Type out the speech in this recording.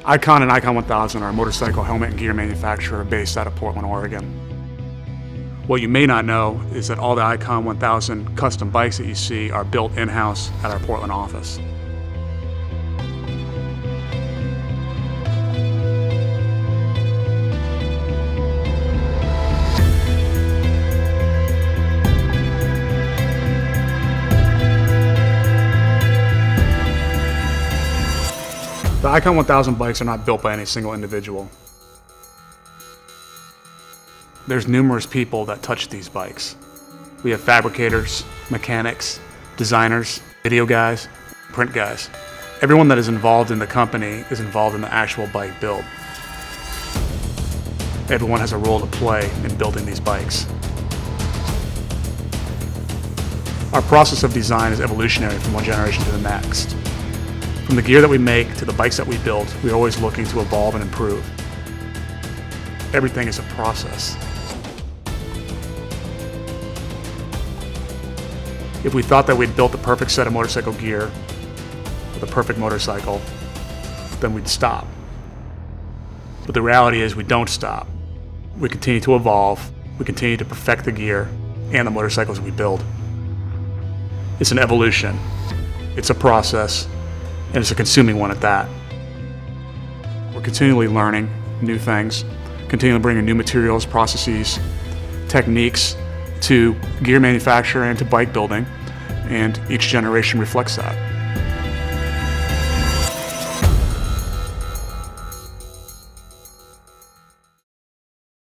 Icon and Icon 1000 are a motorcycle helmet and gear manufacturer based out of Portland, Oregon. What you may not know is that all the Icon 1000 custom bikes that you see are built in-house at our Portland office. The Icon 1000 bikes are not built by any single individual. There's numerous people that touch these bikes. We have fabricators, mechanics, designers, video guys, print guys. Everyone that is involved in the company is involved in the actual bike build. Everyone has a role to play in building these bikes. Our process of design is evolutionary from one generation to the next. From the gear that we make to the bikes that we build, we're always looking to evolve and improve. Everything is a process. If we thought that we'd built the perfect set of motorcycle gear with a perfect motorcycle, then we'd stop. But the reality is we don't stop. We continue to evolve, we continue to perfect the gear and the motorcycles we build. It's an evolution, it's a process, and it's a consuming one at that. We're continually learning new things, continually bringing new materials, processes, techniques to gear manufacture and to bike building, and each generation reflects that.